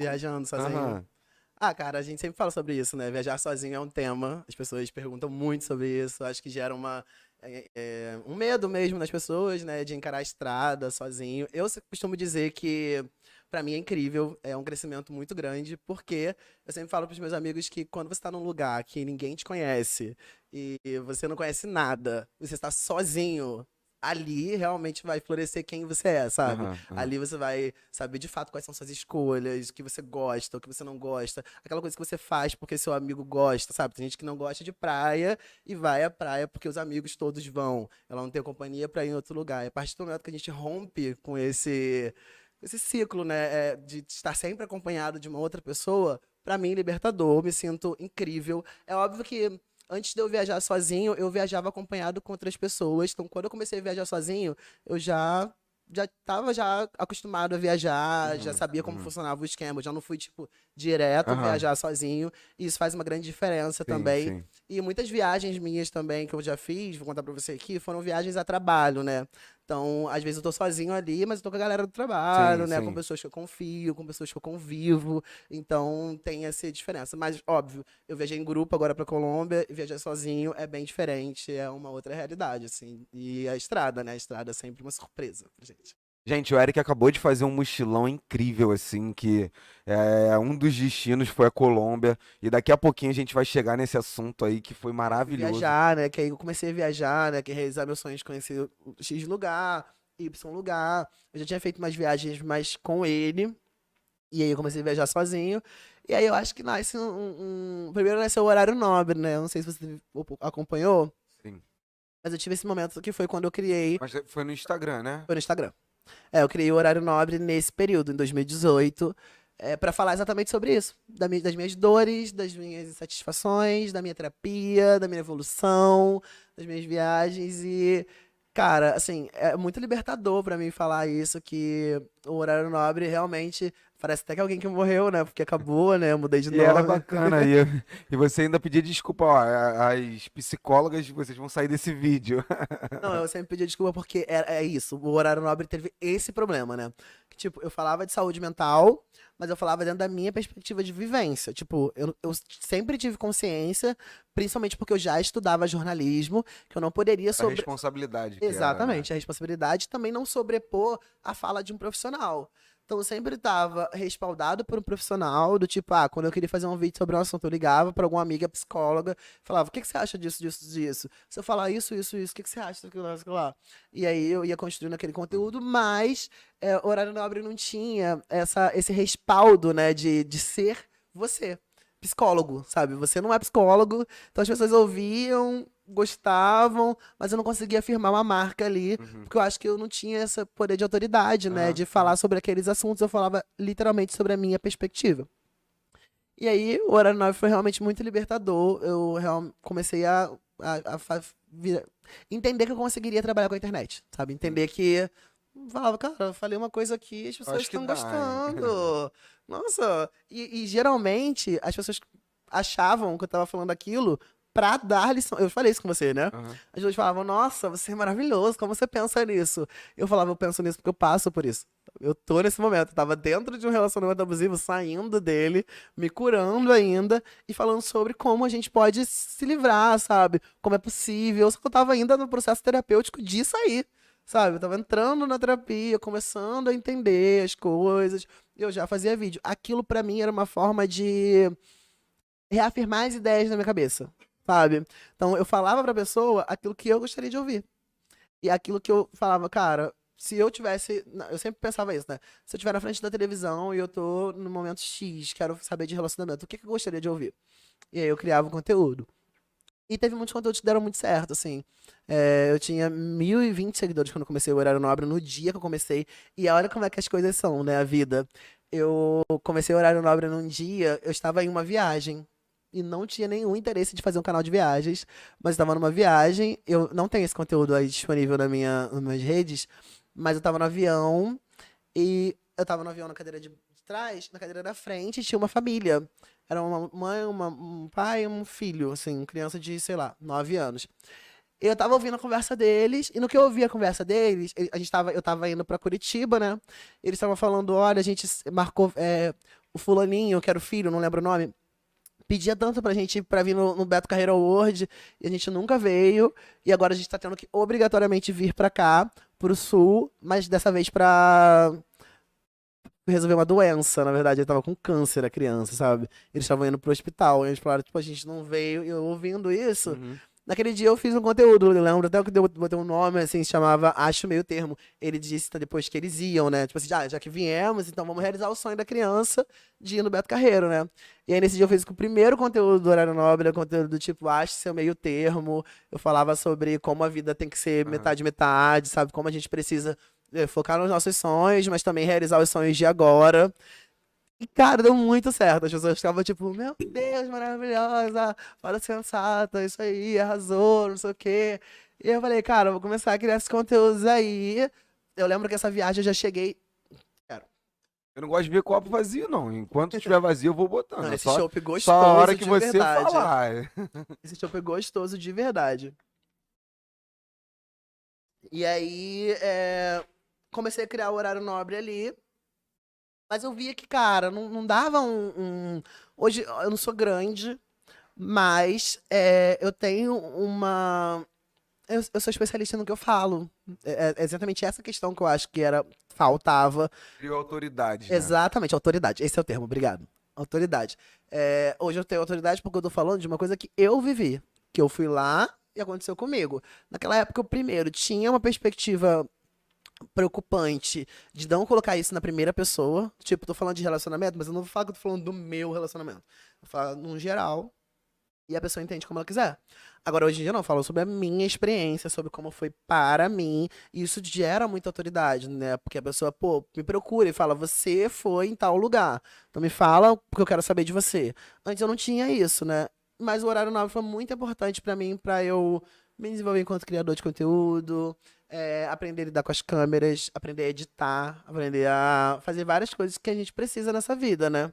Viajando sozinho. Aham. Ah, cara, a gente sempre fala sobre isso, né? Viajar sozinho é um tema. As pessoas perguntam muito sobre isso. Acho que gera um medo mesmo nas pessoas, né? De encarar a estrada sozinho. Costumo dizer que, pra mim, é incrível. É um crescimento muito grande. Porque eu sempre falo pros meus amigos que quando você tá num lugar que ninguém te conhece e você não conhece nada, você está sozinho. Ali realmente vai florescer quem você é, sabe? Aham. Aham. Ali você vai saber de fato quais são suas escolhas, o que você gosta, o que você não gosta, aquela coisa que você faz porque seu amigo gosta, sabe? Tem gente que não gosta de praia e vai à praia porque os amigos todos vão. Ela não tem companhia pra ir em outro lugar. E a partir do momento que a gente rompe com esse ciclo, né, de estar sempre acompanhado de uma outra pessoa, pra mim, libertador, me sinto incrível. É óbvio que antes de eu viajar sozinho, eu viajava acompanhado com outras pessoas. Então, quando eu comecei a viajar sozinho, eu já estava já acostumado a viajar, já Uhum. sabia como Uhum. funcionava o esquema, eu já não fui tipo direto Aham. viajar sozinho, e isso faz uma grande diferença Sim, também. sim. E muitas viagens minhas também que eu já fiz, vou contar pra você aqui, foram viagens a trabalho, né? Então, às vezes eu tô sozinho ali, mas eu tô com a galera do Sim, trabalho, né? Com sim. pessoas que eu confio, com pessoas que eu convivo. Então, tem essa diferença. Mas, óbvio, eu viajei em grupo agora pra Colômbia e viajar sozinho é bem diferente, é uma outra realidade, assim. E a estrada, né? A estrada é sempre uma surpresa pra gente. Gente, o Eric acabou de fazer um mochilão incrível, assim, que um dos destinos foi a Colômbia, e daqui a pouquinho a gente vai chegar nesse assunto aí que foi Aí eu fui maravilhoso. viajar, né? Que aí eu comecei a viajar, né? Que realizar meu sonho de conhecer o X lugar, Y lugar. Eu já tinha feito umas viagens mais com ele. E aí eu comecei a viajar sozinho. E aí eu acho que nasce primeiro nasceu o horário nobre, né? Eu não sei se você acompanhou, Sim. mas eu tive esse momento que foi quando eu criei. Mas foi no Instagram, né? Foi no Instagram. É, eu criei o horário nobre nesse período, em 2018, para falar exatamente sobre isso. Das minhas dores, das minhas insatisfações, da minha terapia, da minha evolução, das minhas viagens. E, cara, assim, é muito libertador pra mim falar isso, que o horário nobre realmente parece até que alguém que morreu, né? Porque acabou, né? Eu mudei de E era nome. bacana, e você ainda pedia desculpa, ó, as psicólogas, vocês vão sair desse vídeo. Não, eu sempre pedi desculpa porque é isso. O horário nobre teve esse problema, né? Que, tipo, eu falava de saúde mental, mas eu falava dentro da minha perspectiva de vivência. Tipo, eu sempre tive consciência, principalmente porque eu já estudava jornalismo, que eu não poderia A responsabilidade que era, né? exatamente, a responsabilidade também não sobrepor a fala de um profissional. Então, eu sempre estava respaldado por um profissional, do tipo, quando eu queria fazer um vídeo sobre um assunto, eu ligava para alguma amiga psicóloga, falava, o que que você acha disso, disso, disso? Se eu falar isso, o que que você acha daquilo lá, daquilo lá? E aí eu ia construindo aquele conteúdo, mas o Horário Nobre não tinha esse respaldo, né, de ser você. Psicólogo, sabe? Você não é psicólogo, então as pessoas ouviam, gostavam, mas eu não conseguia afirmar uma marca ali, Uhum. porque eu acho que eu não tinha esse poder de autoridade, né, Aham, de falar aham. sobre aqueles assuntos, eu falava literalmente sobre a minha perspectiva. E aí, o Horário 9 foi realmente muito libertador, comecei entender que eu conseguiria trabalhar com a internet, sabe? Sim. Entender que, falava, cara, eu falei uma coisa aqui, as Eu pessoas acho que estão dá, hein? gostando. Nossa, e geralmente as pessoas achavam que eu tava falando aquilo pra dar lição. Eu falei isso com você, né? Aham. As pessoas falavam, nossa, você é maravilhoso, como você pensa nisso? Eu falava, eu penso nisso porque eu passo por isso. Eu tô nesse momento, eu tava dentro de um relacionamento abusivo, saindo dele, me curando ainda e falando sobre como a gente pode se livrar, sabe? Como é possível. Só que eu tava ainda no processo terapêutico de sair, sabe? Eu tava entrando na terapia, começando a entender as coisas. Eu já fazia vídeo. Aquilo pra mim era uma forma de reafirmar as ideias na minha cabeça, sabe? Então eu falava pra pessoa aquilo que eu gostaria de ouvir. E aquilo que eu falava, cara, se eu tivesse. Eu sempre pensava isso, né? Se eu estiver na frente da televisão e eu tô no momento X, quero saber de relacionamento, o que que eu gostaria de ouvir? E aí eu criava um conteúdo. E teve muitos conteúdos que deram muito certo, assim. Eu tinha 1.020 seguidores quando eu comecei o Horário Nobre, no dia que eu comecei. E olha como é que as coisas são, né? A vida. Eu comecei o Horário Nobre num dia, eu estava em uma viagem. E não tinha nenhum interesse de fazer um canal de viagens. Mas eu estava numa viagem. Eu não tenho esse conteúdo aí disponível nas minhas redes. Mas eu estava no avião. E eu estava no avião na cadeira de trás, na cadeira da frente, tinha uma família. Era uma mãe, um pai e um filho, assim, criança de, sei lá, 9 anos. Eu tava ouvindo a conversa deles, e no que eu ouvi a conversa deles, eu tava indo pra Curitiba, né? Eles estavam falando, olha, a gente marcou, o fulaninho, que era o filho, não lembro o nome, pedia tanto pra gente ir pra vir no Beto Carreiro Award, e a gente nunca veio, e agora a gente tá tendo que obrigatoriamente vir pra cá, pro sul, mas dessa vez pra resolver uma doença, na verdade, ele tava com câncer, a criança, sabe? Eles estavam indo pro hospital, e eles falaram, tipo, a gente não veio, e eu ouvindo isso, Uhum. naquele dia eu fiz um conteúdo, eu lembro até que eu botei um nome, assim, se chamava Acho Meio Termo. Ele disse depois que eles iam, né? Tipo assim, já que viemos, então vamos realizar o sonho da criança de ir no Beto Carreiro, né? E aí nesse dia eu fiz o primeiro conteúdo do Horário Nobre, conteúdo do tipo Acho Seu Meio Termo. Eu falava sobre como a vida tem que ser Aham. metade, metade, sabe? Como a gente precisa focar nos nossos sonhos, mas também realizar os sonhos de agora. E, cara, deu muito certo. As pessoas ficavam tipo, meu Deus, maravilhosa, fala sensata, isso aí, arrasou, não sei o quê. E eu falei, cara, eu vou começar a criar esses conteúdos aí. Eu lembro que essa viagem eu já cheguei. Cara, Eu não gosto de ver copo vazio, não. Enquanto estiver vazio, eu vou botando. não, É esse só, chopp só a hora gostoso que de você verdade. falar. Esse chopp é gostoso de verdade. E aí, comecei a criar o horário nobre ali. Mas eu via que, cara, não dava Hoje eu não sou grande, mas eu tenho uma. Eu sou especialista no que eu falo. É exatamente essa questão que eu acho que faltava. Criou autoridade, né? Exatamente, autoridade. Esse é o termo, obrigado. Autoridade. Hoje eu tenho autoridade porque eu tô falando de uma coisa que eu vivi. Que eu fui lá e aconteceu comigo. Naquela época, eu primeiro tinha uma perspectiva preocupante de não colocar isso na primeira pessoa. Tipo, tô falando de relacionamento, mas eu não vou falar que eu tô falando do meu relacionamento. Vou falar num geral. E a pessoa entende como ela quiser. Agora, hoje em dia, não, eu falo sobre a minha experiência, sobre como foi para mim. E isso gera muita autoridade, né? Porque a pessoa, pô, me procura e fala, você foi em tal lugar. Então me fala, porque eu quero saber de você. Antes eu não tinha isso, né? Mas o horário nobre foi muito importante pra mim, pra eu me desenvolver enquanto criador de conteúdo, aprender a lidar com as câmeras, aprender a editar, aprender a fazer várias coisas que a gente precisa nessa vida, né?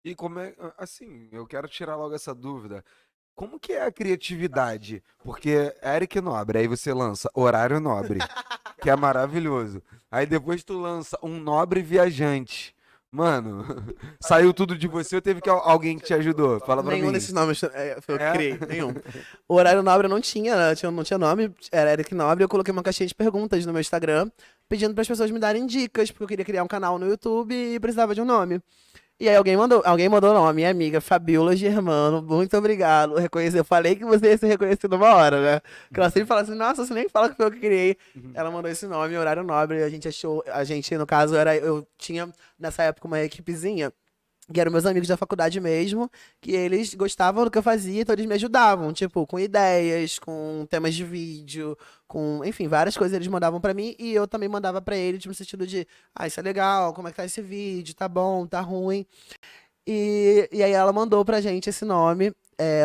E como é, assim, eu quero tirar logo essa dúvida. Como que é a criatividade? Porque é Eric Nobre, aí você lança Horário Nobre, que é maravilhoso. Aí depois tu lança Um Nobre Viajante. Mano, saiu tudo de você ou teve que alguém que te ajudou? Fala pra Nenhum mim. desses nomes foi eu que É? criei, nenhum. O horário nobre eu não tinha, né? Não tinha nome, era Eric Nobre. Eu coloquei uma caixinha de perguntas no meu Instagram, pedindo para as pessoas me darem dicas, porque eu queria criar um canal no YouTube e precisava de um nome. E aí alguém mandou não, a minha amiga Fabiola Germano, muito obrigado. Eu falei que você ia ser reconhecido numa hora, né? Que ela sempre fala assim, nossa, você nem fala que foi eu que criei. Uhum. Ela mandou esse nome, Horário Nobre, a gente, no caso, eu tinha nessa época uma equipezinha que eram meus amigos da faculdade mesmo, que eles gostavam do que eu fazia, então eles me ajudavam, tipo, com ideias, com temas de vídeo, com, enfim, várias coisas eles mandavam pra mim e eu também mandava pra eles no sentido de, isso é legal, como é que tá esse vídeo, tá bom, tá ruim. E aí ela mandou pra gente esse nome,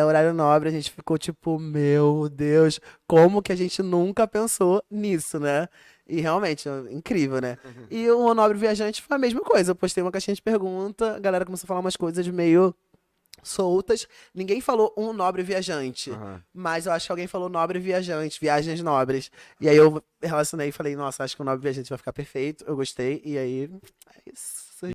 Horário Nobre, a gente ficou tipo, meu Deus, como que a gente nunca pensou nisso, né? E realmente, incrível, né? E o Nobre Viajante foi a mesma coisa. Eu postei uma caixinha de pergunta, a galera começou a falar umas coisas meio soltas. Ninguém falou um nobre viajante, Aham. mas eu acho que alguém falou nobre viajante, viagens nobres. E aí eu relacionei e falei, nossa, acho que o nobre viajante vai ficar perfeito. Eu gostei, e aí é isso.